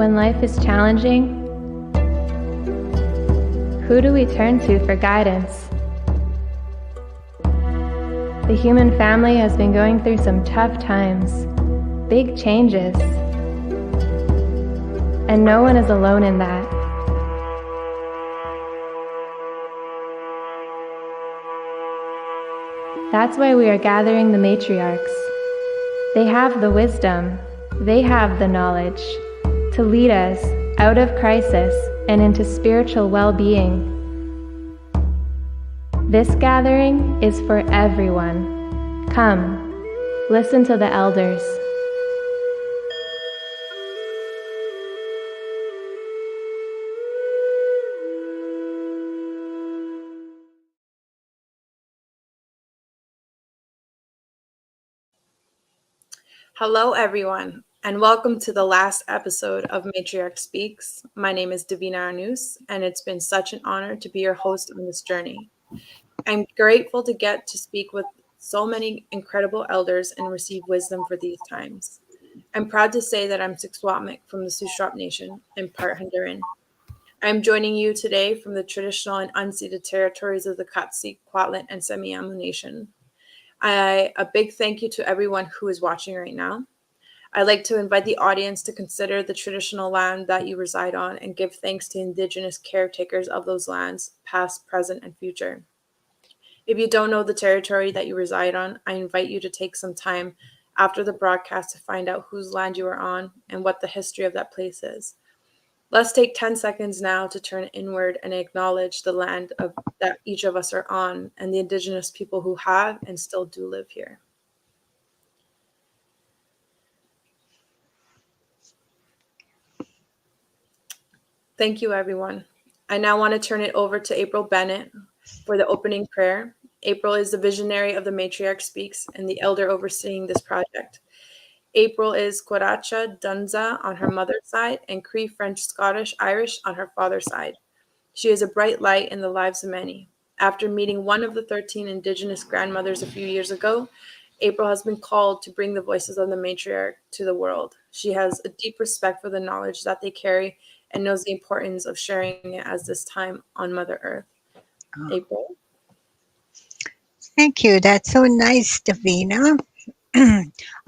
When life is challenging, who do we turn to for guidance? The human family has been going through some tough times, big changes, and no one is alone in that. That's why we are gathering the matriarchs. They have the wisdom, they have the knowledge to lead us out of crisis and into spiritual well-being. This gathering is for everyone. Come, listen to the elders. Hello, everyone, and welcome to the last episode of Matriarch Speaks. My name is Davina Arnous, and it's been such an honor to be your host on this journey. I'm grateful to get to speak with so many incredible elders and receive wisdom for these times. I'm proud to say that I'm Sikswatmik from the Shuswap Nation and part Honduran. I'm joining you today from the traditional and unceded territories of the Katsik, Kwatlen, and Semiahmoo Nation. A big thank you to everyone who is watching right now. I'd like to invite the audience to consider the traditional land that you reside on and give thanks to Indigenous caretakers of those lands, past, present, and future. If you don't know the territory that you reside on, I invite you to take some time after the broadcast to find out whose land you are on and what the history of that place is. Let's take 10 seconds now to turn inward and acknowledge the land that each of us are on and the Indigenous people who have and still do live here. Thank you, everyone. I now want to turn it over to April Bennett for the opening prayer. April is the visionary of the Matriarch Speaks and the elder overseeing this project. April is Quaracha Dunza on her mother's side and Cree, French, Scottish, Irish on her father's side. She is a bright light in the lives of many. After meeting one of the 13 Indigenous grandmothers a few years ago, April has been called to bring the voices of the matriarch to the world. She has a deep respect for the knowledge that they carry and knows the importance of sharing it as this time on Mother Earth. April? Thank you. That's so nice, Davina.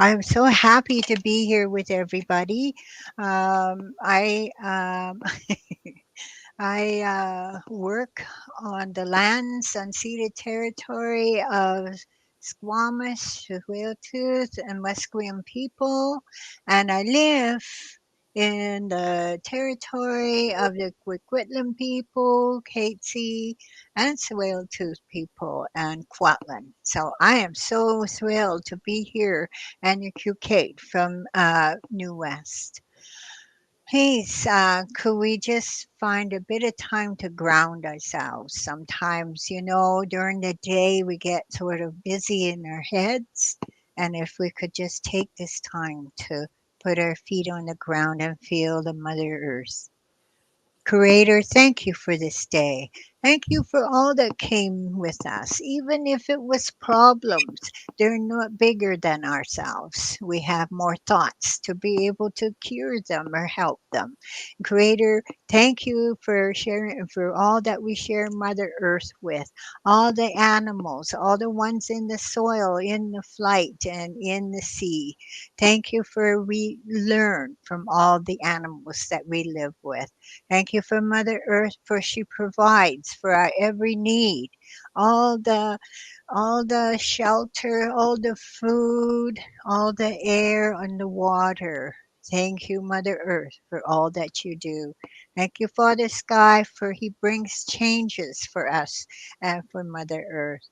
I'm so happy to be here with everybody. I work on the lands, unceded territory of Squamish, Tsleil-Waututh, and Musqueam people, and I live in the territory of the Coquitlam people, Katzie, and Tsleil-Waututh people, and Kwatlen. So I am so thrilled to be here and Kate from New West. Please, could we just find a bit of time to ground ourselves? Sometimes, during the day we get sort of busy in our heads, and if we could just take this time to put our feet on the ground and feel the Mother Earth. Creator, thank you for this day. Thank you for all that came with us. Even if it was problems, they're not bigger than ourselves. We have more thoughts to be able to cure them or help them. Creator, thank you for sharing, for all that we share Mother Earth with, all the animals, all the ones in the soil, in the flight, and in the sea. Thank you for we learn from all the animals that we live with. Thank you for Mother Earth, for she provides for our every need. All the shelter, all the food, all the air and the water. Thank you, Mother Earth, for all that you do. Thank you, Father Sky, for he brings changes for us and for Mother Earth.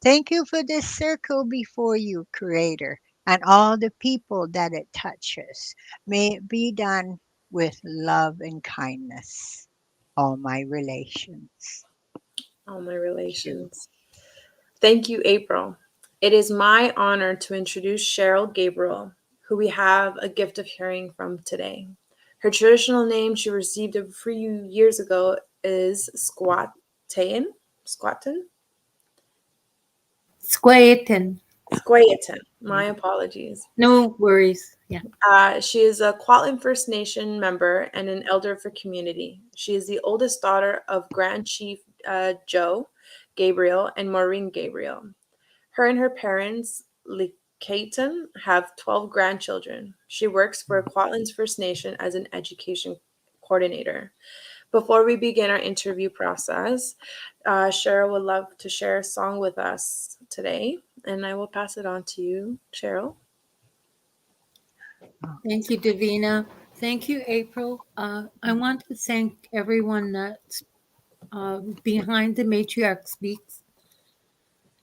Thank you for this circle before you, Creator, and all the people that it touches. May it be done with love and kindness. All my relations. All my relations. Thank you, April. It is my honor to introduce Cheryl Gabriel, who we have a gift of hearing from today. Her traditional name she received a few years ago is Squatin. Squatin. Squatin. My apologies. No worries. Yeah. She is a Kwantlen First Nation member and an elder for community. She is the oldest daughter of Grand Chief Joe Gabriel and Maureen Gabriel. Her and her parents, Likaitan, have 12 grandchildren. She works for Kwantlen's First Nation as an education coordinator. Before we begin our interview process, Cheryl would love to share a song with us today, and I will pass it on to you, Cheryl. Thank you, Davina. Thank you, April. I want to thank everyone that's behind the Matriarch Speaks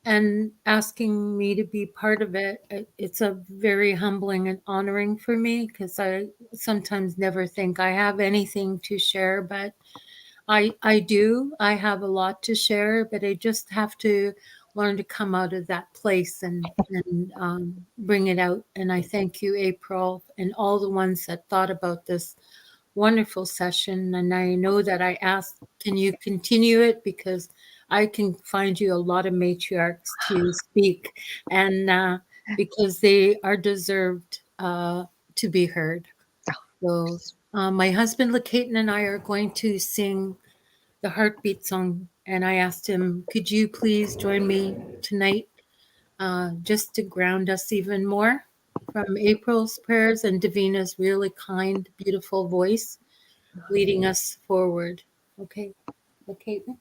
and asking me to be part of it. It's a very humbling and honoring for me because I sometimes never think I have anything to share, but I do. I have a lot to share, but I just have to learn to come out of that place and bring it out. And I thank you, April, and all the ones that thought about this wonderful session. And I know that I asked, can you continue it? Because I can find you a lot of matriarchs to speak, and because they are deserved to be heard. So my husband, Lakaitan, and I are going to sing the Heartbeat song. And I asked him, could you please join me tonight just to ground us even more from April's prayers and Davina's really kind, beautiful voice leading us forward. Okay, Lakaitan.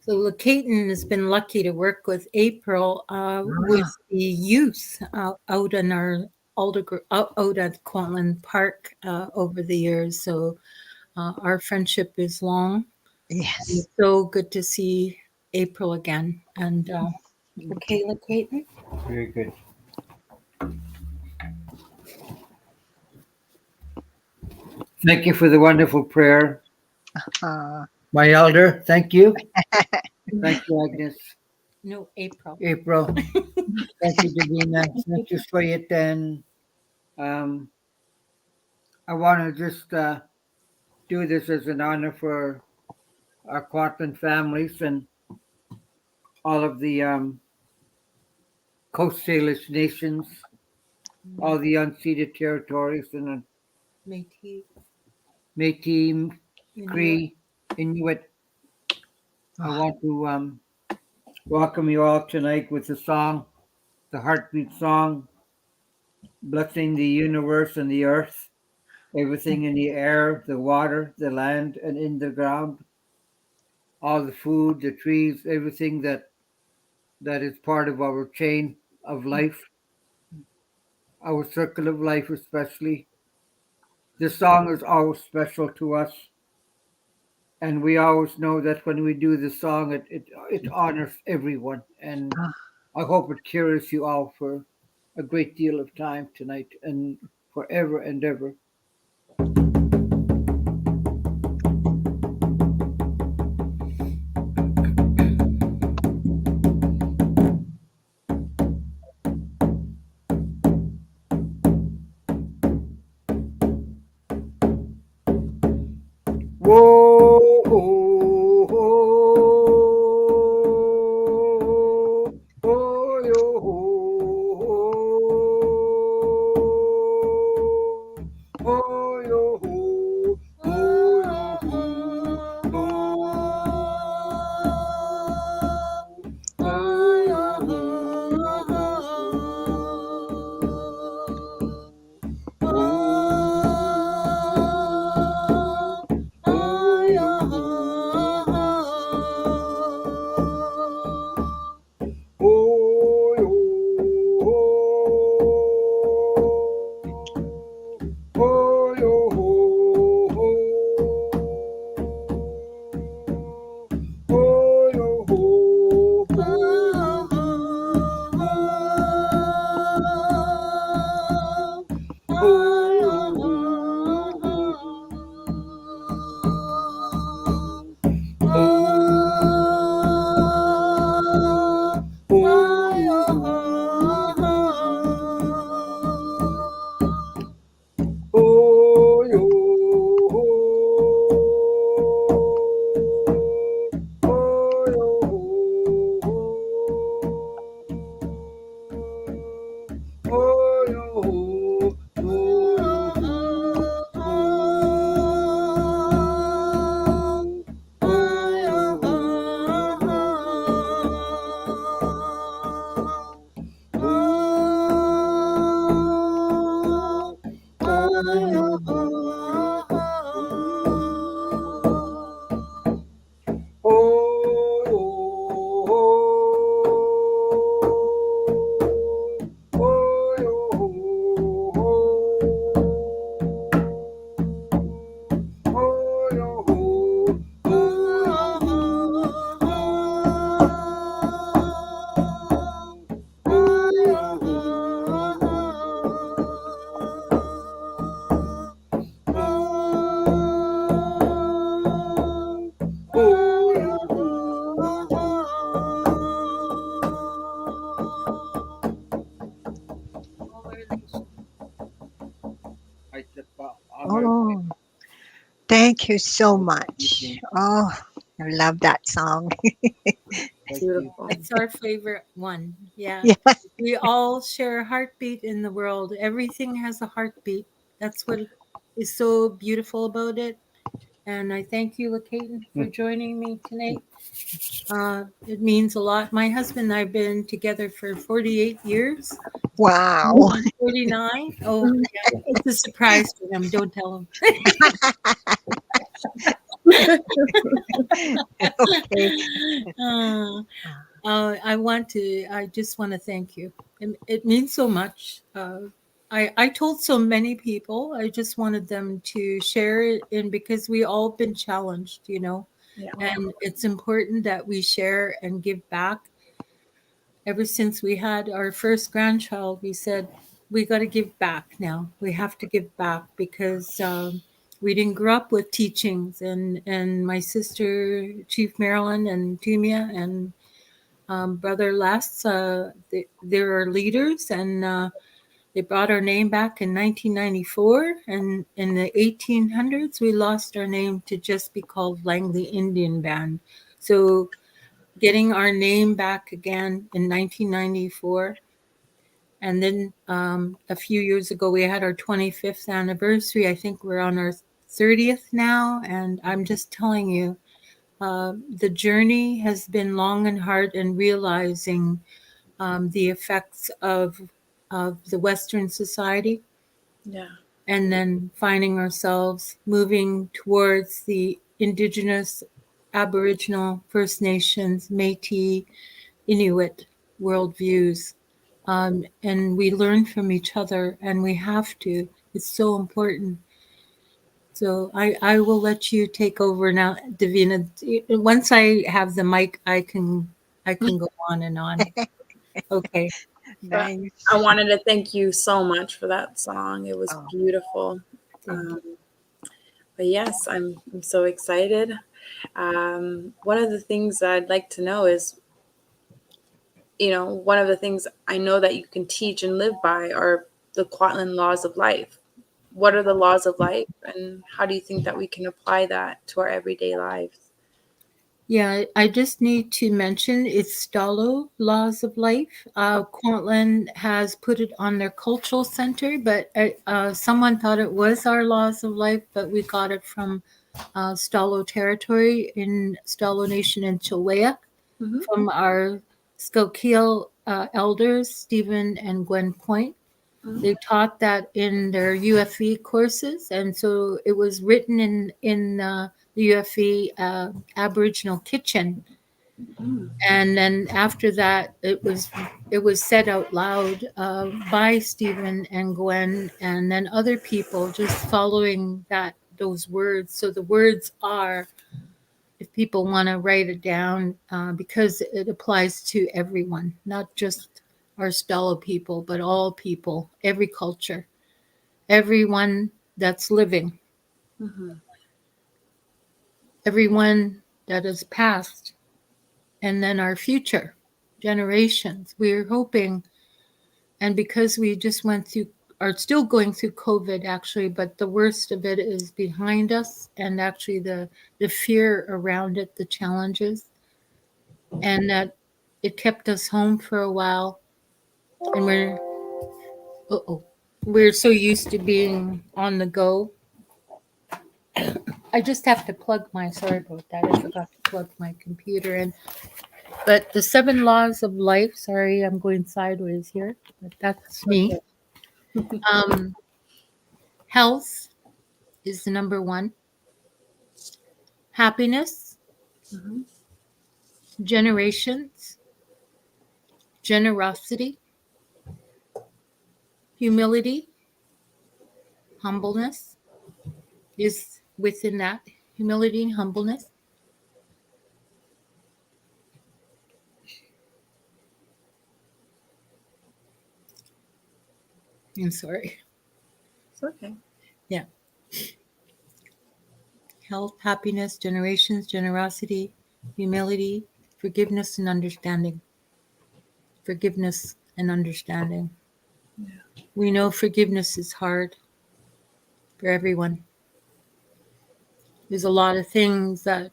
So Lakaitan has been lucky to work with April with the youth out in our out at Kwantlen Park over the years. So our friendship is long. Yes. It's so good to see April again. And okay, Lakaitan. Very good. Thank you for the wonderful prayer. My elder, thank you. Thank you, Agnes. No, April. April. Thank you, Davina. Thank you, Swayat. And I want to just do this as an honor for our Kwantlen families and all of the Coast Salish nations, all the unceded territories, and Métis. Métis, Cree, Inuit. I want to welcome you all tonight with the song, the Heartbeat song, blessing the universe and the earth, everything in the air, the water, the land, and in the ground, all the food, the trees, everything that is part of our chain of life, our circle of life especially. This song is always special to us, and we always know that when we do the song, it honors everyone, and I hope it carries you all for a great deal of time tonight and forever and ever. Whoa, oh, oh, oh, yo, oh, oh, yo, oh, oh, Thank you so much. Oh, I love that song. Thank you. Beautiful. It's our favorite one. Yeah. Yeah. We all share a heartbeat in the world. Everything has a heartbeat. That's what is so beautiful about it. And I thank you, Lakaten, for joining me tonight. It means a lot. My husband and I have been together for 48 years. Wow. 49. Oh, yeah. It's a surprise to him. Don't tell him. Okay. Uh, I just want to thank you. It means so much. I told so many people, I just wanted them to share it in because we all been challenged, Yeah. and it's important that we share and give back. Ever since we had our first grandchild, we said, we got to give back now. We have to give back because we didn't grow up with teachings. And my sister, Chief Marilyn and Tumia and Brother Les, they're leaders, and they brought our name back in 1994. And in the 1800s, we lost our name to just be called Langley Indian Band. So getting our name back again in 1994. And then a few years ago, we had our 25th anniversary. I think we're on our 30th now. And I'm just telling you, the journey has been long and hard in realizing the effects of the Western society, Yeah. and then finding ourselves moving towards the Indigenous, Aboriginal, First Nations, Métis, Inuit worldviews. And we learn from each other, and we have to. It's so important. So I will let you take over now, Davina. Once I have the mic, I can go on and on. Okay. But Nice. I wanted to thank you so much for that song. It was Oh, beautiful. Thank you. But yes, I'm so excited. One of the things I'd like to know is, one of the things I know that you can teach and live by are the Kwantlen laws of life. What are the laws of life, and how do you think that we can apply that to our everyday lives? Yeah, I just need to mention it's Stalo Laws of Life. Cortland has put it on their cultural center, but someone thought it was our Laws of Life, but we got it from Stalo territory in Stalo Nation in Chilwea, Mhm. from our Skokiel elders, Stephen and Gwen Point. They taught that in their UFE courses, and so it was written in the UFE Aboriginal kitchen. And then after that, it was said out loud by Stephen and Gwen, and then other people just following those words. So the words are, if people want to write it down, because it applies to everyone, not just our Stella people, but all people, every culture, everyone that's living, everyone that is past, and then our future generations. We're hoping, and because we just went through, are still going through COVID actually, but the worst of it is behind us, and actually the fear around it, the challenges, and that it kept us home for a while, and we're so used to being on the go. I just have to plug my, sorry about that, I forgot to plug my computer in. But the 7 laws of life, sorry, I'm going sideways here, but that's me. Um, Health is the number one. Happiness, generations, generosity, humility, humbleness is within that. Humility and humbleness. I'm sorry. It's okay. Yeah. Health, happiness, generations, generosity, humility, forgiveness, and understanding. Forgiveness and understanding. We know forgiveness is hard for everyone. There's a lot of things that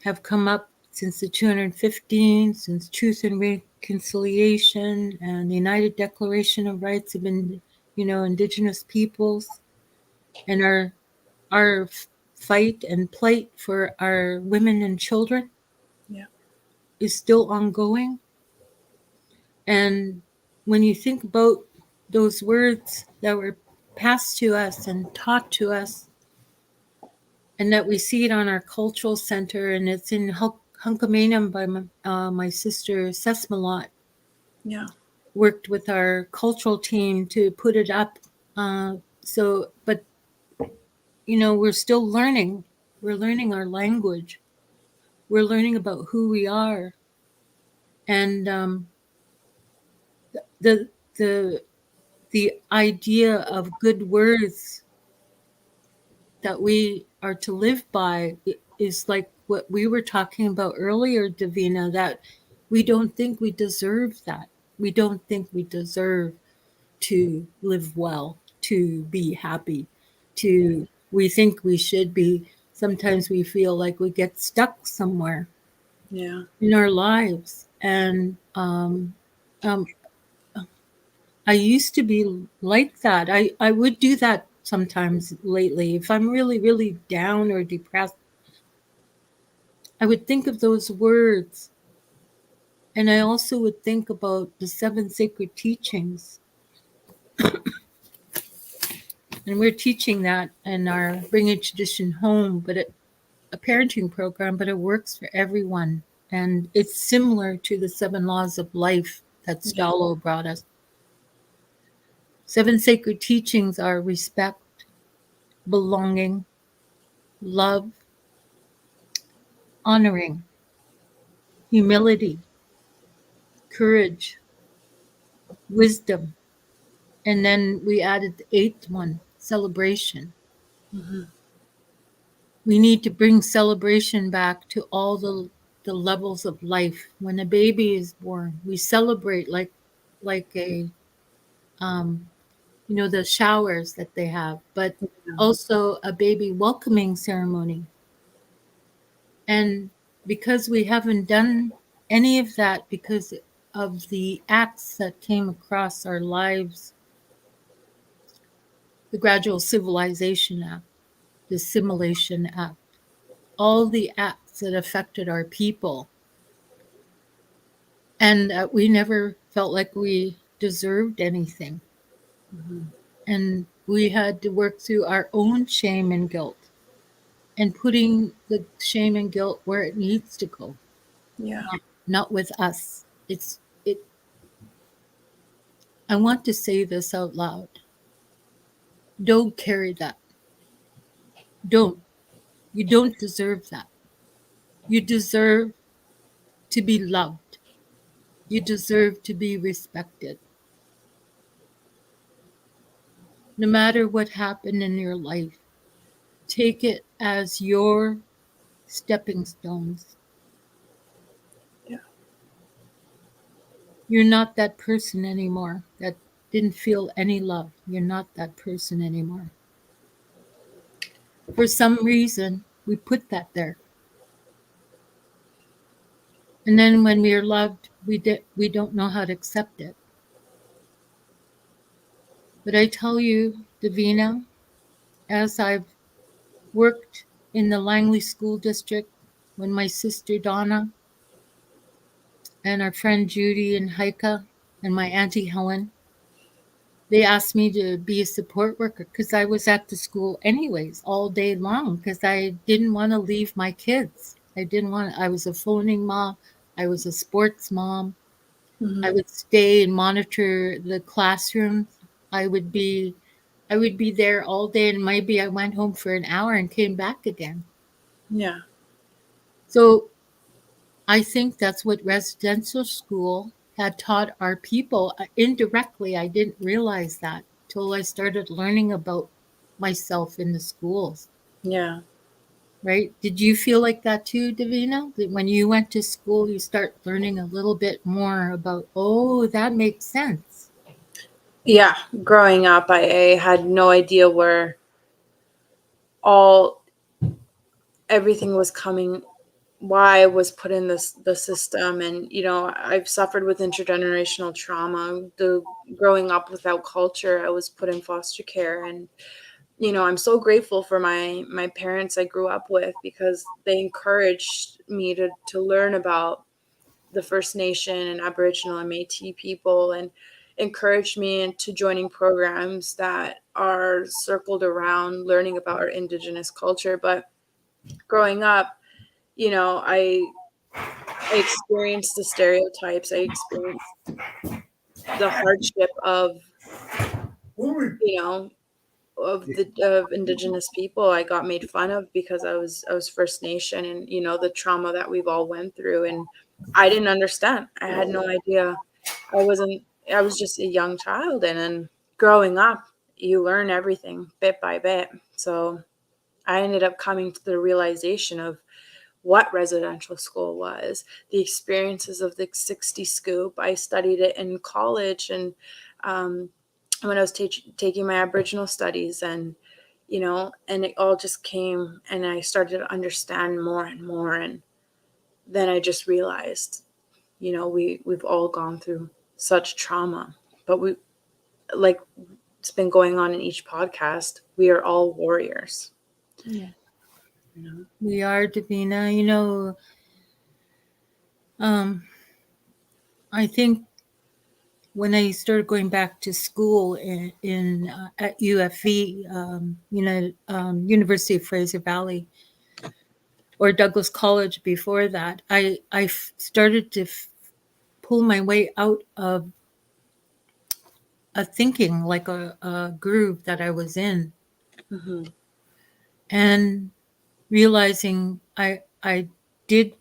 have come up since the 215, since Truth and Reconciliation and the United Declaration of Rights of Indigenous peoples, and our fight and plight for our women and children is still ongoing. And when you think about those words that were passed to us and taught to us, and that we see it on our cultural center, and it's in Hunkamanum by my sister Sesmalot. Yeah. Worked with our cultural team to put it up. But we're still learning. We're learning our language. We're learning about who we are, and the the idea of good words that we are to live by is like what we were talking about earlier, Davina, that we don't think we deserve that. We don't think we deserve to live well, to be happy, we think we should be. Sometimes we feel like we get stuck somewhere in our lives. And I used to be like that. I would do that sometimes lately. If I'm really, really down or depressed, I would think of those words. And I also would think about the 7 sacred teachings. And we're teaching that in our Bringing Tradition Home, but a parenting program, but it works for everyone. And it's similar to the 7 laws of life that Stallo brought us. 7 sacred teachings are respect, belonging, love, honoring, humility, courage, wisdom. And then we added the 8th one, celebration. Mm-hmm. We need to bring celebration back to all the levels of life. When a baby is born, we celebrate like a the showers that they have, but also a baby welcoming ceremony. And because we haven't done any of that, because of the acts that came across our lives, the Gradual Civilization Act, the Assimilation Act, all the acts that affected our people, and we never felt like we deserved anything. Mm-hmm. And we had to work through our own shame and guilt, and putting the shame and guilt where it needs to go. Yeah. Not with us. I want to say this out loud. Don't carry that. Don't. You don't deserve that. You deserve to be loved. You deserve to be respected. No matter what happened in your life, take it as your stepping stones. Yeah. You're not that person anymore that didn't feel any love. You're not that person anymore. For some reason, we put that there. And then when we are loved, we don't know how to accept it. But I tell you, Davina, as I've worked in the Langley School District, when my sister Donna and our friend Judy and Heike and my Auntie Helen, they asked me to be a support worker because I was at the school anyways all day long because I didn't want to leave my kids. I was a phoning mom. I was a sports mom. Mm-hmm. I would stay and monitor the classrooms. I would be there all day, and maybe I went home for an hour and came back again. Yeah. So I think that's what residential school had taught our people. Indirectly, I didn't realize that till I started learning about myself in the schools. Yeah. Right? Did you feel like that too, Davina? That when you went to school, you start learning a little bit more about, oh, that makes sense. Yeah. Growing up, I had no idea where all everything was coming, why I was put in the system. And, I've suffered with intergenerational trauma, growing up without culture. I was put in foster care, and, I'm so grateful for my parents I grew up with, because they encouraged me to learn about the First Nation and Aboriginal and Métis people, and encouraged me into joining programs that are circled around learning about our Indigenous culture. But growing up, I experienced the stereotypes. I experienced the hardship of, you know, of Indigenous people. I got made fun of because I was First Nation, and the trauma that we've all went through, and I didn't understand. I had no idea. I was just a young child, and then growing up, you learn everything bit by bit. So I ended up coming to the realization of what residential school was, the experiences of the 60 scoop. I studied it in college, and when I was taking my Aboriginal studies, and and it all just came, and I started to understand more and more. And then I just realized, we've all gone through such trauma, but like it's been going on in each podcast, we are all warriors. Yeah. We are, Davina. I think when I started going back to school at UFV, University of Fraser Valley, or Douglas College before that, I started to pull my way out of a thinking, like a groove that I was in, Mm-hmm. and realizing I did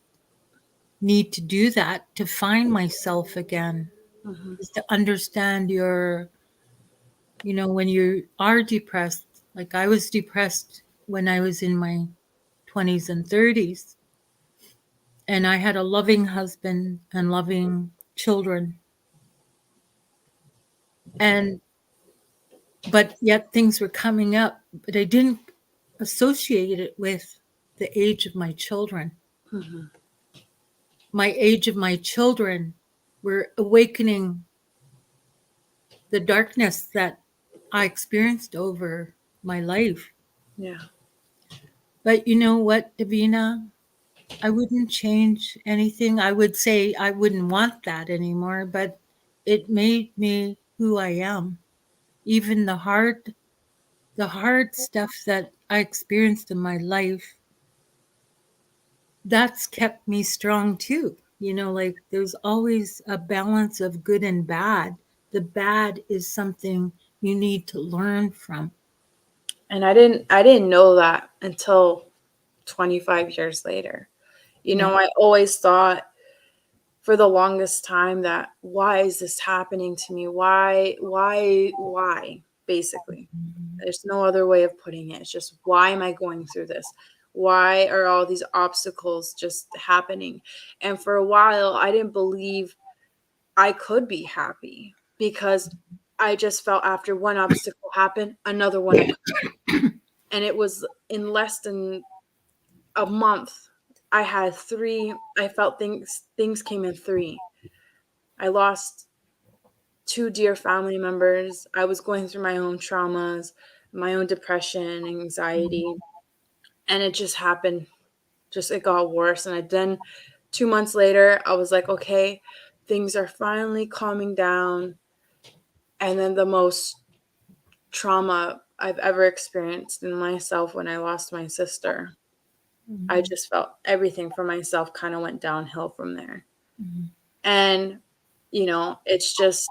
need to do that to find myself again, Mm-hmm. is to understand when you are depressed. Like, I was depressed when I was in my 20s and 30s, and I had a loving husband and loving children, but yet things were coming up, but I didn't associate it with the age of my children. Mm-hmm. My age of my children were awakening the darkness that I experienced over my life. Yeah. But you know what, Davina? I wouldn't change anything. I would say I wouldn't want that anymore, but it made me who I am. Even the hard stuff that I experienced in my life, that's kept me strong too. Like, there's always a balance of good and bad. The bad is something you need to learn from. And I didn't know that until 25 years later. Yeah. I always thought for the longest time that, why is this happening to me? Why, basically. There's no other way of putting it. It's just, why am I going through this? Why are all these obstacles just happening? And for a while, I didn't believe I could be happy, because I just felt after one obstacle happened, another one occurred. And it was in less than a month, I had three. I felt things came in three. I lost two dear family members. I was going through my own traumas, my own depression, anxiety, and it just happened. Just it got worse. And then 2 months later, I was like, okay, things are finally calming down. And then the most trauma I've ever experienced in myself, when I lost my sister. I just felt everything for myself kind of went downhill from there. Mm-hmm. And, it's just,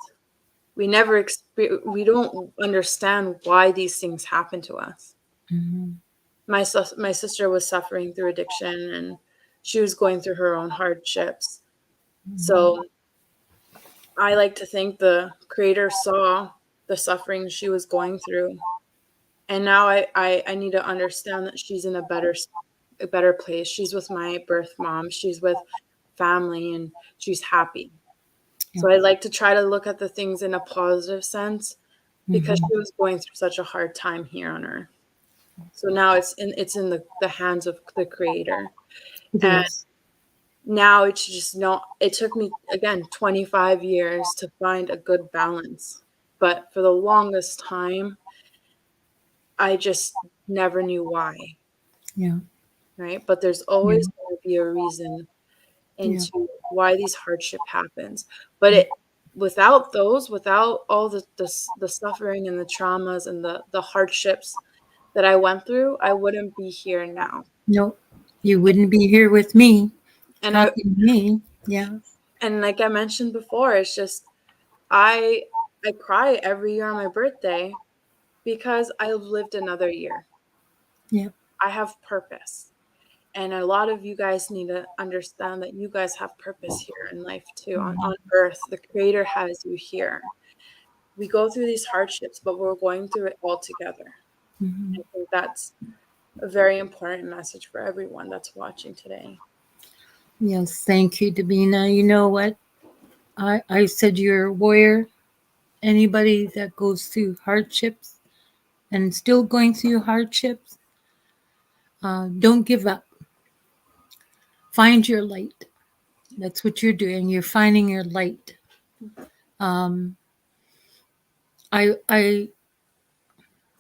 we don't understand why these things happen to us. Mm-hmm. My sister was suffering through addiction, and she was going through her own hardships. Mm-hmm. So I like to think the Creator saw the suffering she was going through. And now I need to understand that she's in a better place. She's with my birth mom. She's with family, and she's happy. Yeah. So I like to try to look at the things in a positive sense, because Mm-hmm. she was going through such a hard time here on earth. So now it's in the hands of the Creator. It And is. now it's just not, it took me again 25 years to find a good balance. But for the longest time, I just never knew why, Yeah. right? But there's Yeah. always going to be a reason Yeah. into why these hardship happens. But it without all the suffering and the traumas and the hardships that I went through, I wouldn't be here now. No, you wouldn't be here with me And talking to me. Yeah. like I mentioned before, it's just I I cry every year on my birthday because I've lived another year. Yeah. I have purpose. And a lot of you guys need to understand that you guys have purpose here in life too, on earth. The Creator has you here. We go through these hardships, but we're going through it all together. Mm-hmm. I think that's a very important message for everyone that's watching today. Yes. Thank you, Davina. You know what? I said you're a warrior. Anybody that goes through hardships and still going through hardships, don't give up. Find your light. That's what you're doing. You're finding your light. Um, I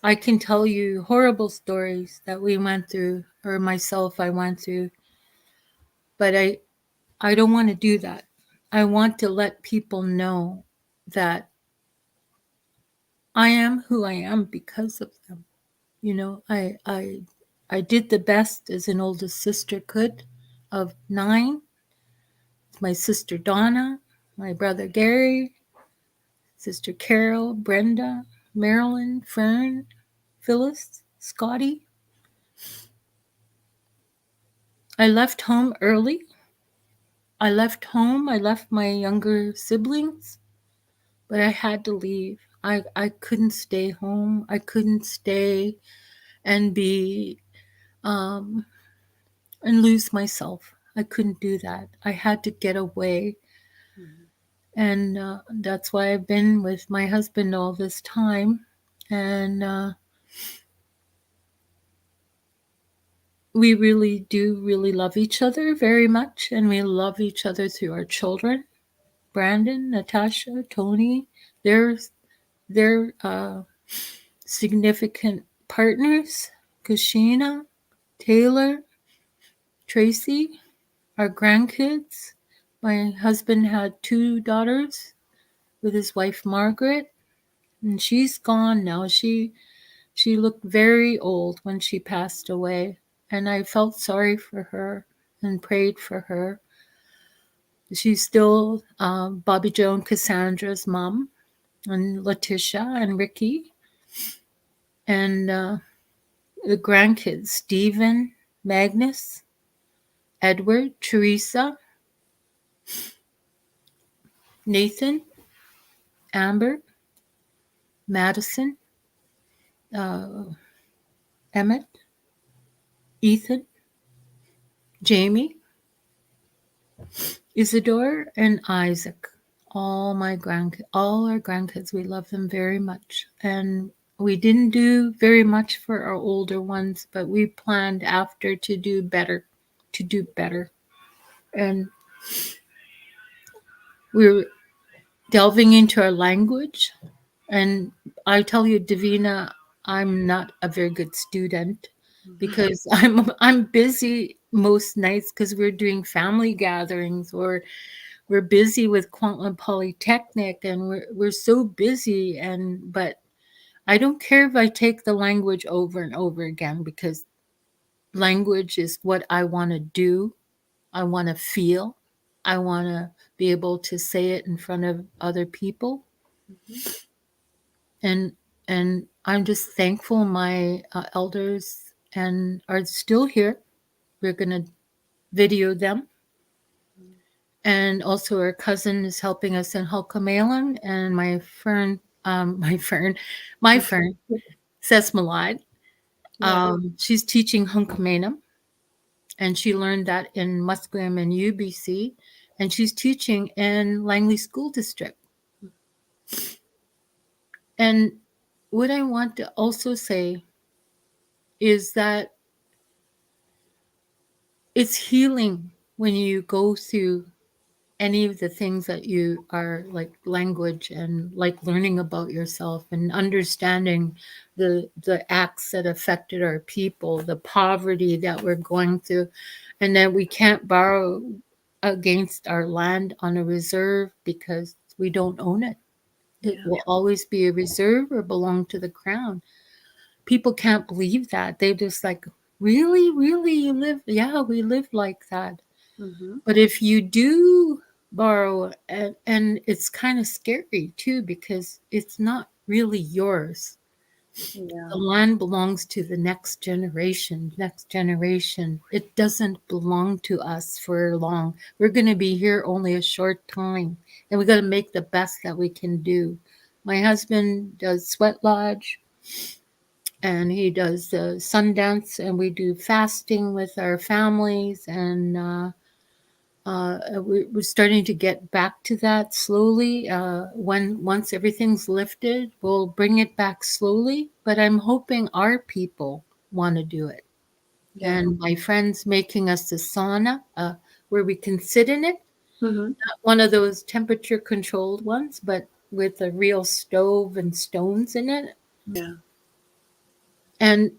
I can tell you horrible stories that we went through, or myself I went through, but I don't want to do that. I want to let people know that I am who I am because of them. You know, I did the best as an oldest sister could of 9. My sister Donna, my brother Gary, sister Carol, Brenda, Marilyn, Fern, Phyllis, Scotty. I left home early. I left home. I left my younger siblings, but I had to leave. I couldn't stay home. I couldn't stay and be and lose myself. I couldn't do that. I had to get away. And that's why I've been with my husband all this time. And we really do really love each other very much. And we love each other through our children. Brandon, Natasha, Tony, they're significant partners. Kashina, Taylor, Tracy, our grandkids. My husband had 2 daughters with his wife Margaret, and she's gone now. She looked very old when she passed away, and I felt sorry for her and prayed for her. She's still Bobby Joe and Cassandra's mom, and Letitia and Ricky, and the grandkids, Stephen, Magnus, Edward, Teresa, Nathan, Amber, Madison, uh, Emmett, Ethan, Jamie, Isidore, and Isaac. All our grandkids, we love them very much. And we didn't do very much for our older ones, but we planned after to do better, And we're delving into our language. And I tell you, Davina, I'm not a very good student because I'm busy most nights because we're doing family gatherings, or we're busy with Kwantlen Polytechnic, and we're so busy. But I don't care if I take the language over and over again, because language is what I want to do. I want to feel. I want to be able to say it in front of other people. and and I'm just thankful my elders and are still here. We're gonna video them, and also our cousin is helping us in Hulkamalin, and my Fern, Sesmalide. Yeah. She's teaching Hunkamanum, and she learned that in Musqueam and UBC, and she's teaching in Langley School District. And what I want to also say is that it's healing when you go through any of the things that you are like language and like learning about yourself and understanding the acts that affected our people, the poverty that we're going through, and that we can't borrow against our land on a reserve because we don't own it. It will always be a reserve or belong to the crown. People can't believe that. They just like, really, really, you live? Yeah, we live like that. But if you do borrow, and it's kind of scary too, because it's not really yours. The land belongs to the next generation. It doesn't belong to us for long. We're going to be here only a short time, and we got to make the best that we can do. My husband does sweat lodge, and he does Sundance, and we do fasting with our families, and we're starting to get back to that slowly. Once everything's lifted, we'll bring it back slowly. But I'm hoping our people want to do it. Yeah. And my friend's making us a sauna where we can sit in it. Mm-hmm. Not one of those temperature controlled ones, but with a real stove and stones in it. Yeah. And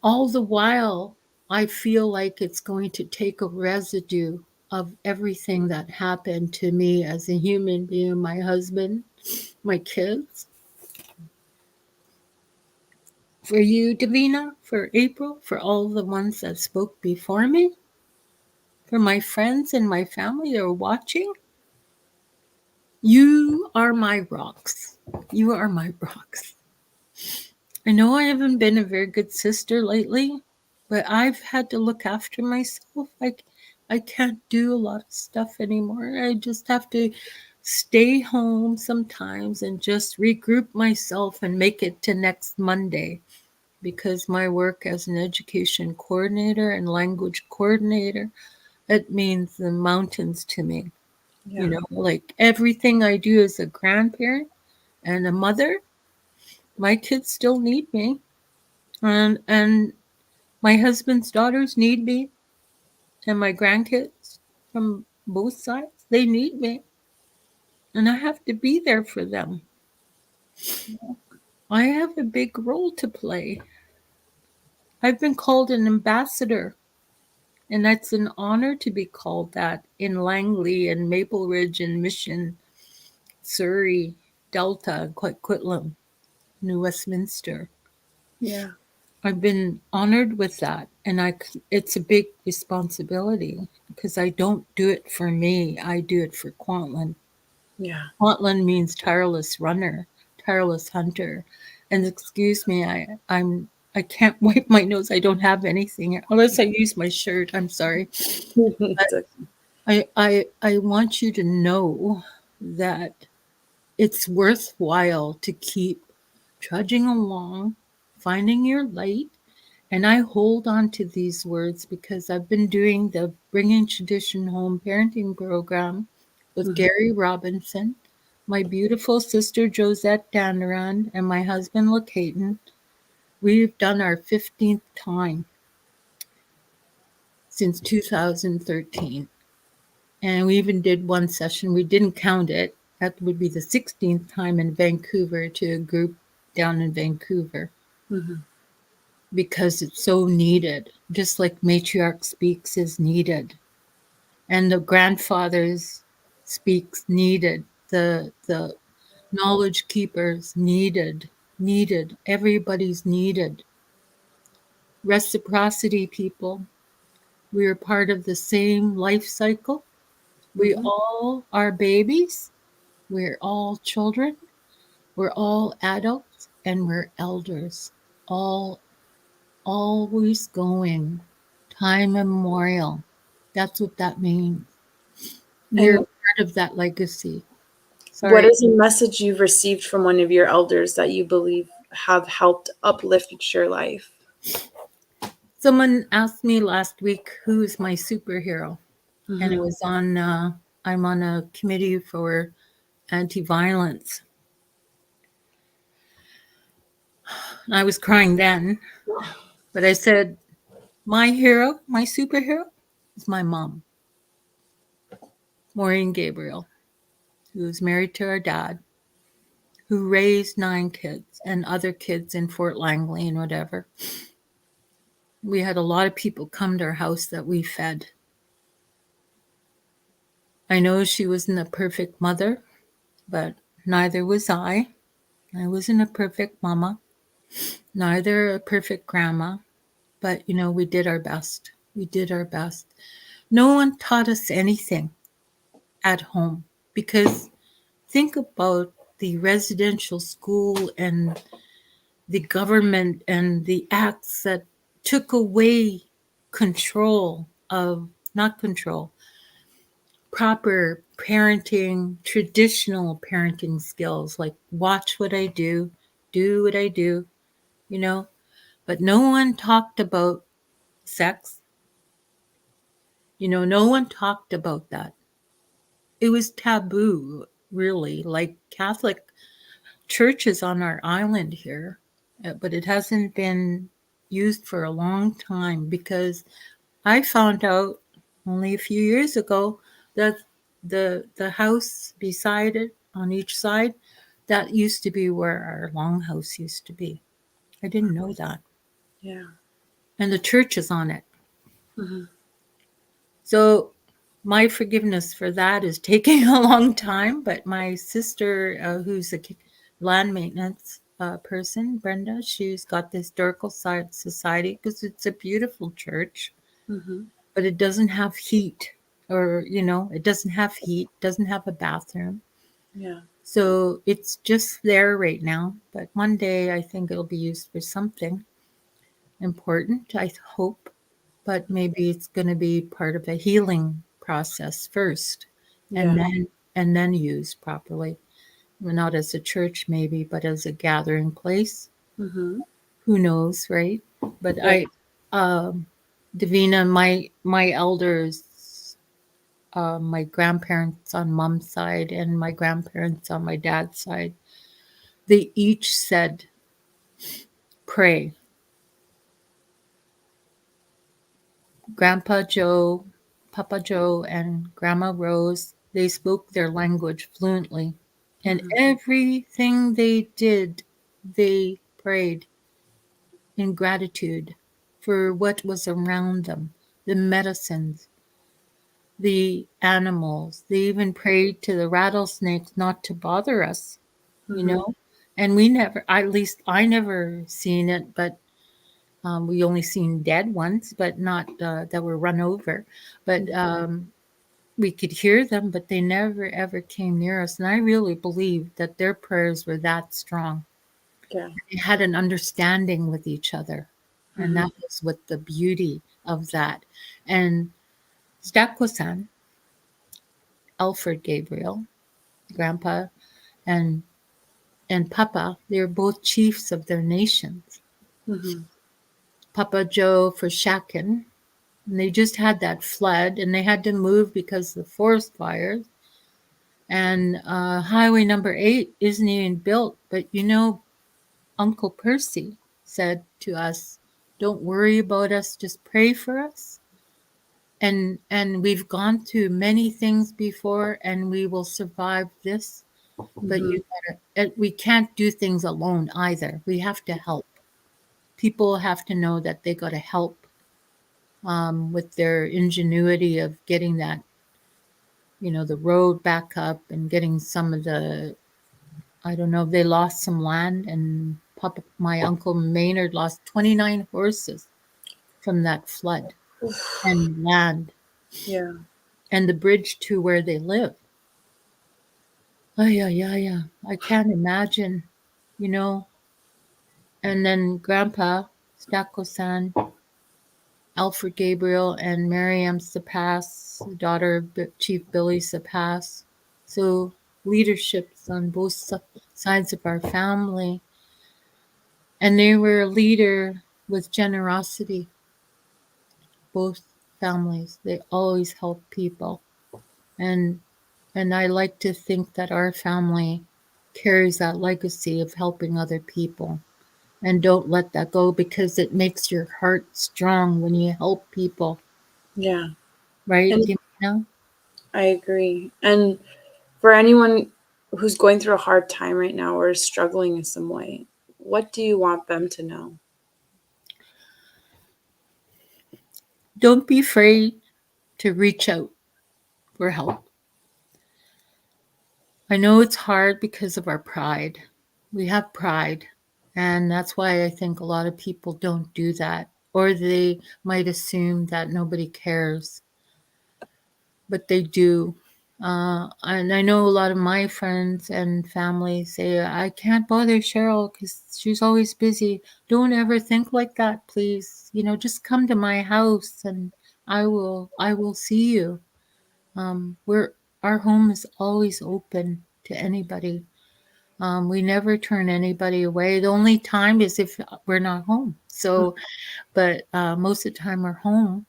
all the while, I feel like it's going to take a residue of everything that happened to me as a human being, my husband, my kids. For you, Davina, for April, for all the ones that spoke before me, for my friends and my family that are watching, you are my rocks. You are my rocks. I know I haven't been a very good sister lately, but I've had to look after myself. I can't do a lot of stuff anymore. I just have to stay home sometimes and just regroup myself and make it to next Monday, because my work as an education coordinator and language coordinator, it means the mountains to me. Yeah. You know, like everything I do as a grandparent and a mother, my kids still need me. And my husband's daughters need me, and my grandkids from both sides, they need me. And I have to be there for them. I have a big role to play. I've been called an ambassador, and that's an honor to be called that in Langley and Maple Ridge and Mission, Surrey, Delta, Coquitlam, New Westminster. Yeah. I've been honored with that, and it's a big responsibility because I don't do it for me. I do it for Kwantlen. Yeah. Kwantlen means tireless runner, tireless hunter. And excuse me, I can't wipe my nose. I don't have anything unless I use my shirt. I'm sorry. I want you to know that it's worthwhile to keep trudging along, finding your light. And I hold on to these words because I've been doing the Bringing Tradition Home parenting program with Gary Robinson, my beautiful sister Josette Danderand, and my husband LaCayton. We've done our 15th time since 2013. And we even did one session, we didn't count it. That would be the 16th time in Vancouver to a group down in Vancouver. Because it's so needed, just like Matriarch Speaks is needed. And the grandfathers speaks needed. The knowledge keepers needed. Everybody's needed. Reciprocity, people. We are part of the same life cycle. We all are babies. We're all children. We're all adults, and we're elders. All always going. Time immemorial. That's what that means. We're And part of that legacy. what Sorry. is a message you've received from one of your elders that you believe have helped uplift your life? Someone asked me last week who's my superhero. And it was on, I'm on a committee for anti-violence. I was crying then. But I said, my hero, my superhero, is my mom, Maureen Gabriel, who was married to our dad, who raised 9 kids and other kids in Fort Langley and whatever. We had a lot of people come to our house that we fed. I know she wasn't a perfect mother, but neither was I. I wasn't a perfect mama, neither a perfect grandma, but we did our best. We did our best. No one taught us anything at home because think about the residential school and the government and the acts that took away control of, not control, proper parenting, traditional parenting skills like watch what I do what I do, but no one talked about sex. No one talked about that. It was taboo, really, like Catholic churches on our island here, but it hasn't been used for a long time because I found out only a few years ago that the house beside it on each side, that used to be where our longhouse used to be. I didn't know that. Yeah. And the church is on it. Mm-hmm. So my forgiveness for that is taking a long time, but my sister, who's a land maintenance person, Brenda, she's got the Historical Science Society because it's a beautiful church, Mm-hmm. but it doesn't have heat or, it doesn't have heat, doesn't have a bathroom. Yeah. So it's just there right now, but one day I think it'll be used for something important, I hope, but maybe it's going to be part of a healing process first Yeah. and then used properly. Well, not as a church maybe, but as a gathering place. Mm-hmm. Who knows, right? But Yeah. Davina, my elders, my grandparents on mom's side and my grandparents on my dad's side, they each said, pray. Grandpa Joe, Papa Joe, and Grandma Rose, they spoke their language fluently. And Mm-hmm. everything they did, they prayed in gratitude for what was around them, the medicines, the animals. They even prayed to the rattlesnakes not to bother us, you Mm-hmm. know? And we never, at least I never seen it, but we only seen dead ones, but not that were run over. But we could hear them, but they never ever came near us. And I really believe that their prayers were that strong. Yeah. They had an understanding with each other. And Mm-hmm. that was what the beauty of that. And Stakwasan, Alfred Gabriel, Grandpa, and Papa, they were both chiefs of their nations. Mm-hmm. Papa Joe for Shakin, and they just had that flood and they had to move because of the forest fires. And Highway number 8 isn't even built. But Uncle Percy said to us, don't worry about us, just pray for us. And we've gone through many things before and we will survive this. But we can't do things alone either. We have to help. People have to know that they got to help with their ingenuity of getting that, the road back up and getting some of the, I don't know, they lost some land and my uncle Maynard lost 29 horses from that flood and land Yeah. and the bridge to where they live. Oh, yeah. I can't imagine, you know. And then Grandpa, Stako-san, Alfred Gabriel, and Miriam Sapas, daughter of Chief Billy Sapas. So leaderships on both sides of our family. And they were a leader with generosity, both families. They always helped people. And I like to think that our family carries that legacy of helping other people. and don't let that go, because it makes your heart strong when you help people, Yeah. right? And You know? I agree. And for anyone who's going through a hard time right now or is struggling in some way, what do you want them to know? Don't be afraid to reach out for help. I know it's hard because of our pride. We have pride, and that's why I think a lot of people don't do that, or they might assume that nobody cares, but they do. And I know a lot of my friends and family say, I can't bother Cheryl because she's always busy. Don't ever think like that, please. Just come to my house and I will see you. We're Our home is always open to anybody. We never turn anybody away. The only time is if we're not home. So, but most of the time we're home,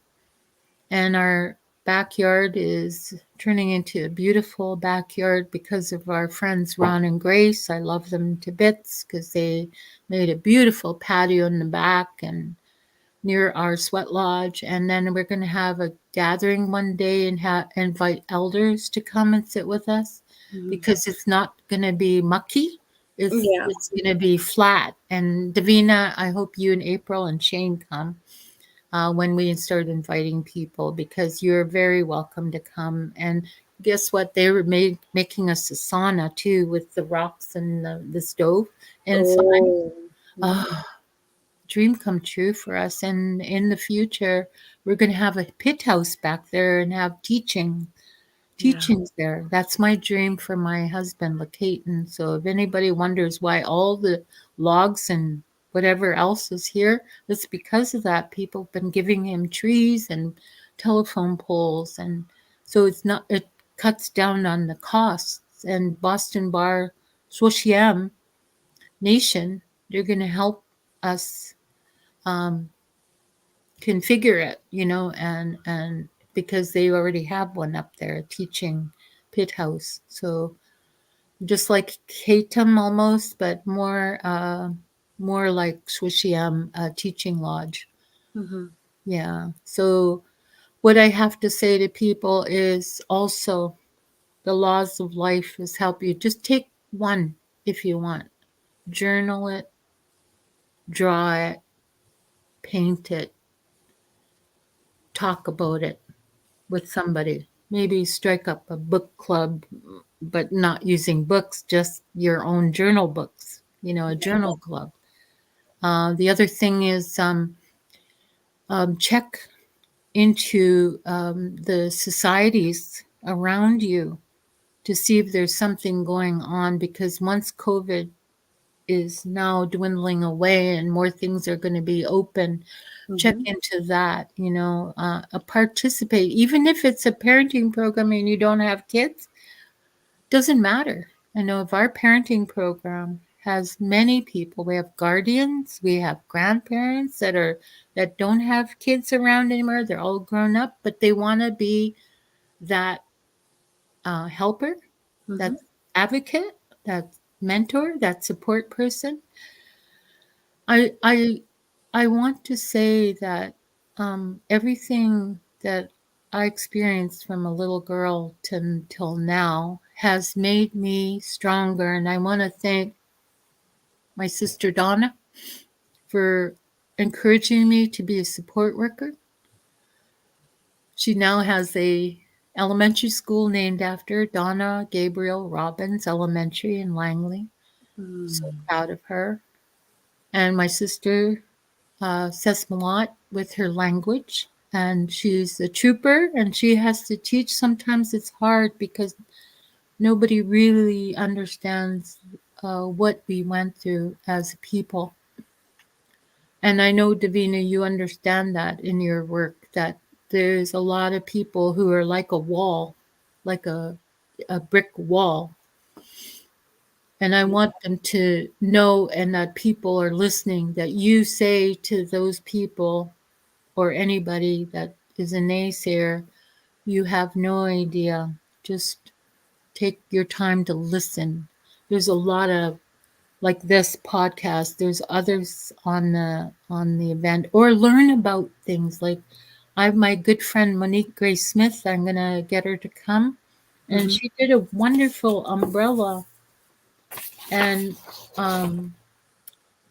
and our backyard is turning into a beautiful backyard because of our friends Ron and Grace. I love them to bits because they made a beautiful patio in the back and near our sweat lodge. And then we're going to have a gathering one day and invite elders to come and sit with us, because it's not going to be mucky. Yeah. It's going to be flat. And Davina, I hope you and April and Shane come when we start inviting people, because you're very welcome to come. And guess what? They were making us a sauna too, with the rocks and the stove inside. Oh. Oh, dream come true for us. And in the future, we're going to have a pit house back there and have teachings there. That's my dream for my husband, Lacaton. So if anybody wonders why all the logs and whatever else is here, it's because of that. People have been giving him trees and telephone poles, and so it cuts down on the costs. And Boston Bar Swoshiam Nation, they're going to help us um, configure it, and because they already have one up there, a teaching pit house. So just like Katum almost, but more like Swishiam teaching lodge. Mm-hmm. Yeah. So what I have to say to people is also the laws of life is help you. Just take one if you want. Journal it, draw it, paint it, talk about it with somebody. Maybe strike up a book club, but not using books, just your own journal books, a journal club. The other thing is check into the societies around you to see if there's something going on, because once COVID is now dwindling away and more things are going to be open, check into that, participate, even if it's a parenting program and you don't have kids, doesn't matter. I know if our parenting program has many people, we have guardians, we have grandparents that don't have kids around anymore. They're all grown up, but they want to be that helper, that advocate, that mentor, that support person. I want to say that everything that I experienced from a little girl till now has made me stronger, and I want to thank my sister Donna for encouraging me to be a support worker. She now has a elementary school named after Donna Gabriel Robbins Elementary in Langley. So proud of her. And my sister says a lot with her language, and she's a trooper, and she has to teach. Sometimes it's hard because nobody really understands what we went through as people. And I know, Davina, you understand that in your work, that there's a lot of people who are like a wall, like a brick wall. And I want them to know, and that people are listening, that you say to those people or anybody that is a naysayer, you have no idea. Just take your time to listen. There's a lot of like this podcast, there's others on the event, or learn about things. Like I have my good friend Monique Gray Smith. I'm gonna get her to come, and she did a wonderful umbrella, and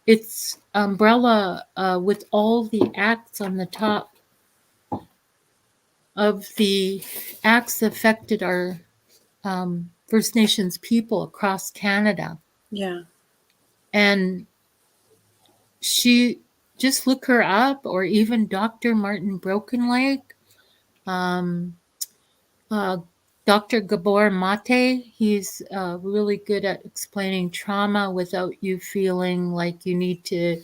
it's umbrella with all the acts on the top of the acts that affected our First Nations people across Canada. Yeah. And she, just look her up, or even Dr. Martin Brokenleg, um, Dr. Gabor Mate. He's really good at explaining trauma without you feeling like you need to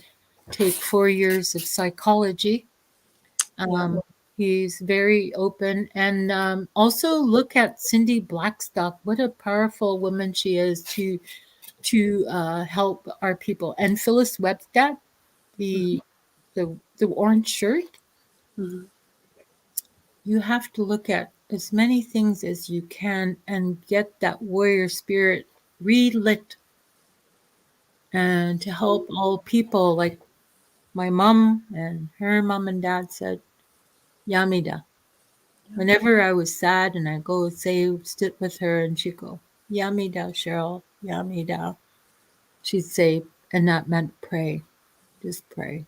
take 4 years of psychology. He's very open. And also look at Cindy Blackstock. What a powerful woman she is to help our people. And Phyllis Webstad, the orange shirt. You have to look at as many things as you can and get that warrior spirit relit, and to help all people. Like my mom and her mom and dad said, Yamida. Whenever I was sad and I go sit with her, and she'd go, Yamida, Cheryl, Yamida. She'd say, and that meant pray, just pray.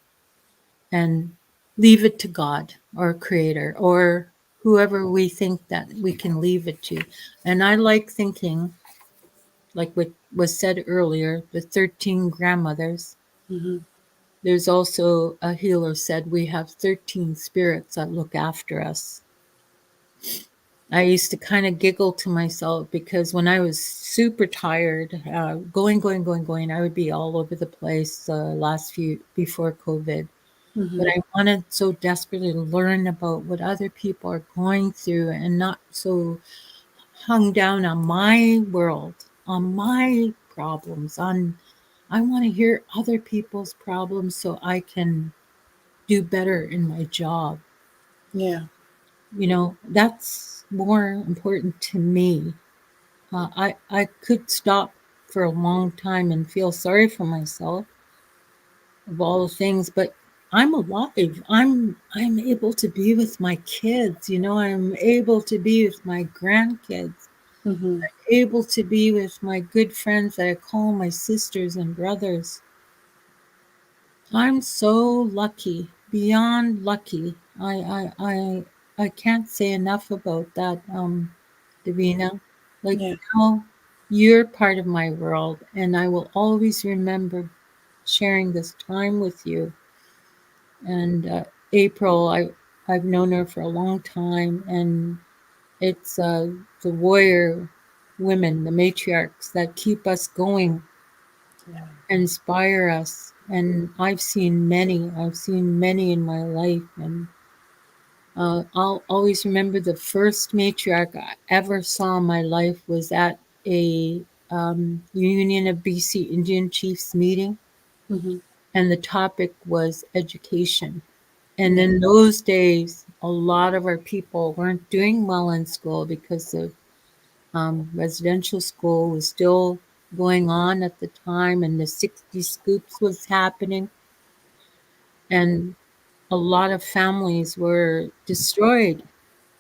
And leave it to God or Creator or whoever we think that we can leave it to. And I like thinking, like what was said earlier, the 13 grandmothers. There's also a healer said we have 13 spirits that look after us. I used to kind of giggle to myself because when I was super tired, going, I would be all over the place before COVID. But I wanted so desperately to learn about what other people are going through and not so hung down on my world, on my problems. I want to hear other people's problems so I can do better in my job. Yeah. That's more important to me. I could stop for a long time and feel sorry for myself of all the things, but I'm alive. I'm able to be with my kids. I'm able to be with my grandkids. Able to be with my good friends that I call my sisters and brothers. I'm so lucky, beyond lucky. I can't say enough about that, Davina. Like Yeah. now, you're part of my world, and I will always remember sharing this time with you. And April, I've known her for a long time, and it's the warrior women, the matriarchs that keep us going, inspire us. And I've seen many. I've seen many in my life, and I'll always remember the first matriarch I ever saw in my life was at a Union of BC Indian Chiefs meeting, and the topic was education. And in those days, a lot of our people weren't doing well in school because of residential school was still going on at the time, and the 60 scoops was happening. And a lot of families were destroyed,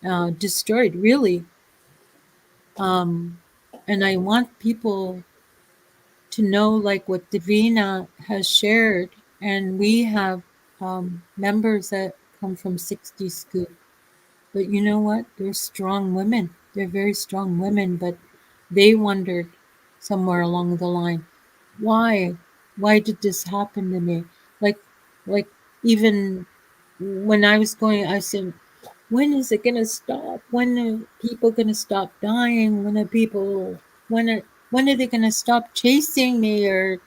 really. And I want people to know, like what Davina has shared, and we have members that come from 60 scoop. But you know what? They're strong women. They're very strong women, but they wondered somewhere along the line, why? Why did this happen to me? Like, like even when I was going, I said, when is it gonna stop? When are people gonna stop dying? When are they gonna stop chasing me or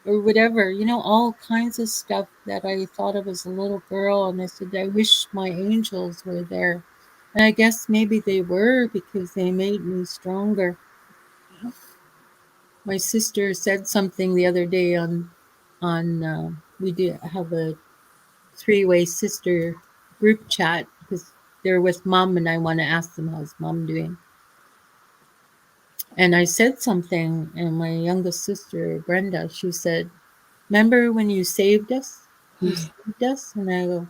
whatever? All kinds of stuff that I thought of as a little girl, and I said, I wish my angels were there. And I guess maybe they were because they made me stronger. My sister said something the other day on we did have a three-way sister group chat because they're with mom, and I want to ask them how's mom doing. And I said something, and my youngest sister, Brenda, she said, "Remember when you saved us? You saved us?" And I go,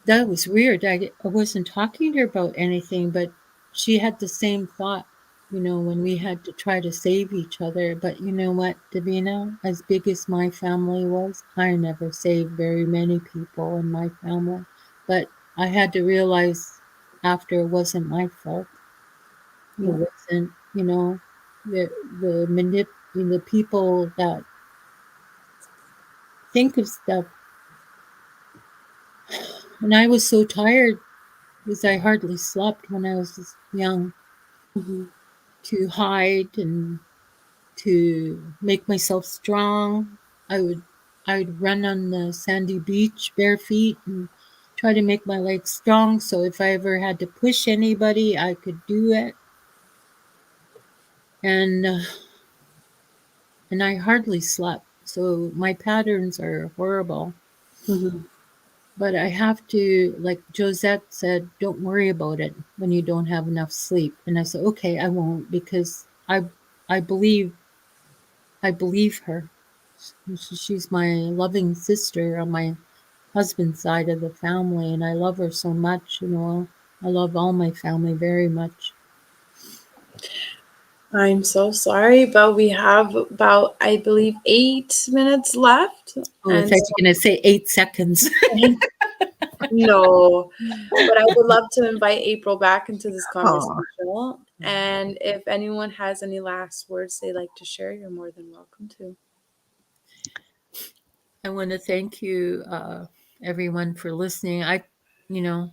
that was weird. I wasn't talking to her about anything, but she had the same thought, when we had to try to save each other. But you know what, Davina? As big as my family was, I never saved very many people in my family. But I had to realize after it wasn't my fault. It wasn't, the people that think of stuff. And I was so tired because I hardly slept when I was young, Mhm. to hide and to make myself strong. I would I would run on the sandy beach bare feet and try to make my legs strong so if I ever had to push anybody, I could do it. And and I hardly slept. So my patterns are horrible. Mhm. But I have to, like Josette said, don't worry about it when you don't have enough sleep. And I said, okay, I won't because I believe her. She's my loving sister on my husband's side of the family, and I love her so much. I love all my family very much. I'm so sorry, but we have about, I believe, 8 minutes left. Oh, I And thought you were going to say 8 seconds. no, but I would love to invite April back into this Oh, conversation. And if anyone has any last words they'd like to share, you're more than welcome to. I want to thank you, everyone, for listening. You know,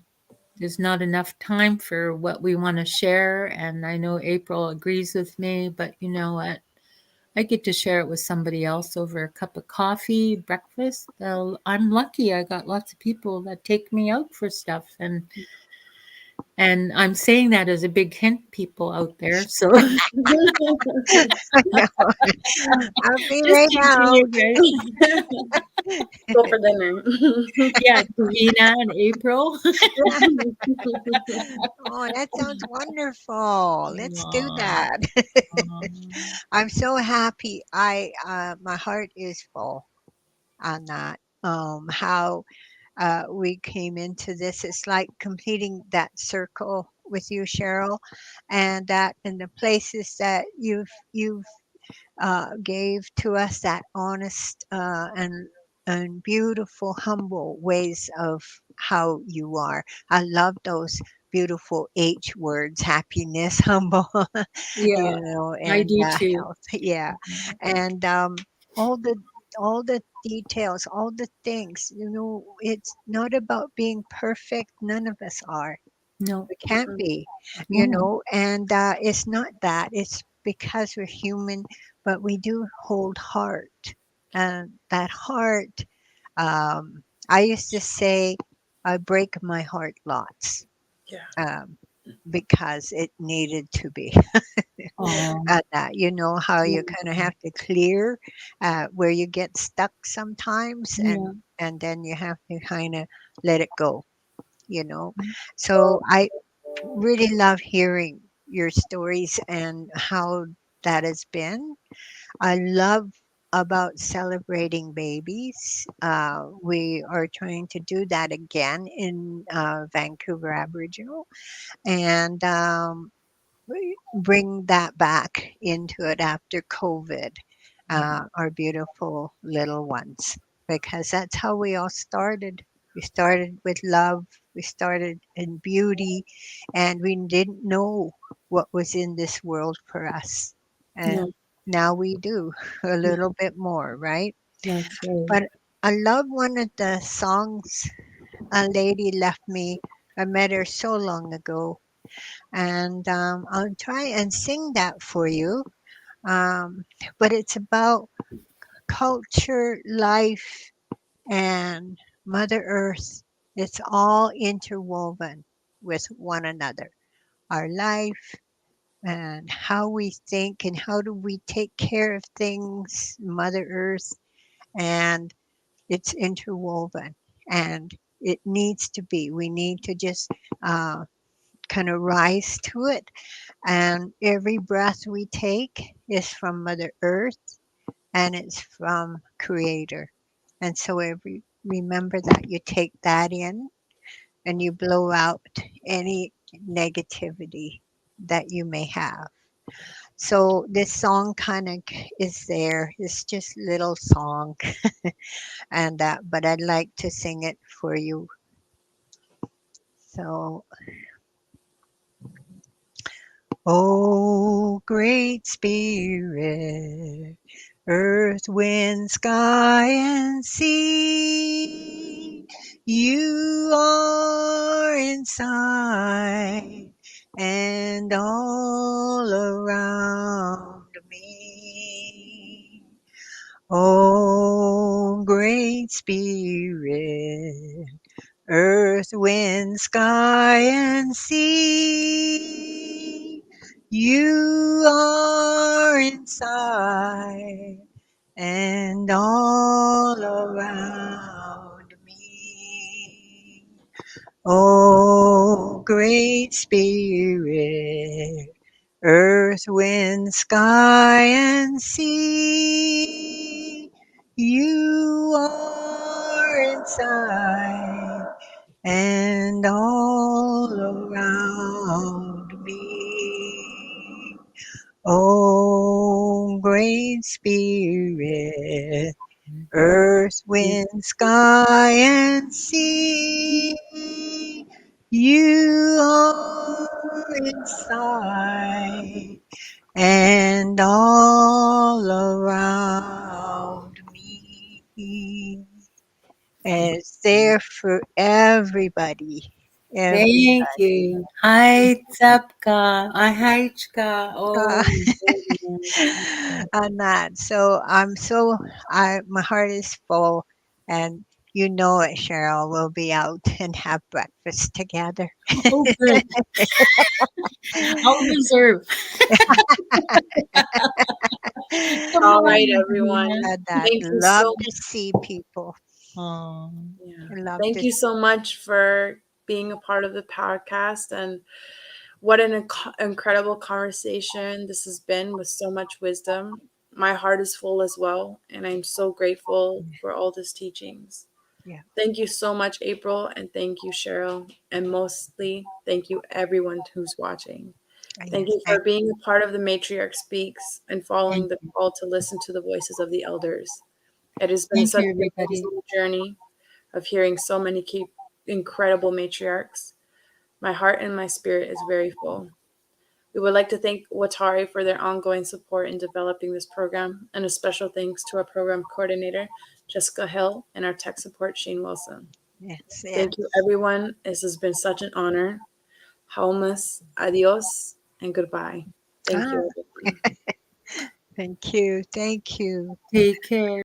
there's not enough time for what we want to share, and I know April agrees with me, but you know what? I get to share it with somebody else over a cup of coffee, breakfast. I'm lucky. I got lots of people that take me out for stuff, and I'm saying that as a big hint, people out there. So no, I'll be just right teasing out. you guys. Go for dinner. Yeah, Davina and April. Oh, that sounds wonderful. Let's do Aw, that. aw. I'm so happy. My heart is full on that. How we came into this. It's like completing that circle with you, Cheryl, and that in the places that you've gave to us that honest and beautiful, humble ways of how you are. I love those beautiful H words: happiness, humble, Yeah. I and do too. health. Yeah, and all the all the details, all the things. It's not about being perfect. None of us are. No, We can't be, no, and it's not that. It's because we're human, but we do hold heart. And that heart, I used to say, I break my heart lots Yeah. um, because it needed to be. oh, That, how you Mm. kind of have to clear where you get stuck sometimes, yeah, and then you have to kind of let it go. You know, so I really love hearing your stories and how that has been. I love about celebrating babies. We are trying to do that again in Vancouver Aboriginal and bring that back into it after COVID, our beautiful little ones, because that's how we all started. We started with love, we started in beauty, and we didn't know what was in this world for us. no, And now we do a little bit more, right? that's right. But I love one of the songs a lady left me. I met her so long ago, and I'll try and sing that for you. Um, but it's about culture, life, and Mother Earth. It's all interwoven with one another. Our life and how we think and how do we take care of things, Mother Earth, and it's interwoven and it needs to be. We need to just uh, kind of rise to it. And every breath we take is from Mother Earth, and it's from Creator. And so remember that you take that in and you blow out any negativity that you may have. So this song kind of is there. It's just little song, and but I'd like to sing it for you. So, oh, great Spirit, earth, wind, sky, and sea, you are inside and all around me. Oh, great Spirit, earth, wind, sky, and sea, you are inside and all around me. Oh, great Spirit, earth, wind, sky, and sea, you are inside and all around me. Oh, great Spirit, earth, wind, sky, and sea, you are inside and all around me. And it's there for everybody. Thank Everybody. you. Hi, Tsapka. Hi, Chka. Oh, my goodness. On that. So my heart is full, and you know it, Cheryl. We'll be out and have breakfast together. Oh, good. I'll reserve. Come All right, on, everyone. Davina. And that Thank you love so to see people. Oh, yeah. Love Thank to. you so much for being a part of the podcast, and what an incredible conversation this has been with so much wisdom. My heart is full as well, and I'm so grateful for all these teachings. Yeah. Thank you so much, April, and thank you, Cheryl, and mostly thank you everyone who's watching. Thank Yes. you for being a part of the Matriarch Speaks and following thank the you. call to listen to the voices of the elders. It has been Thank such you, an everybody. amazing journey of hearing so many incredible matriarchs. My heart and my spirit is very full. We would like to thank Watari for their ongoing support in developing this program, and a special thanks to our program coordinator, Jessica Hill, and our tech support, Shane Wilson. Yes. Thank you, everyone. This has been such an honor. Haumas, adios, and goodbye. Thank Ah, you, everyone. thank you. Thank you. Take care.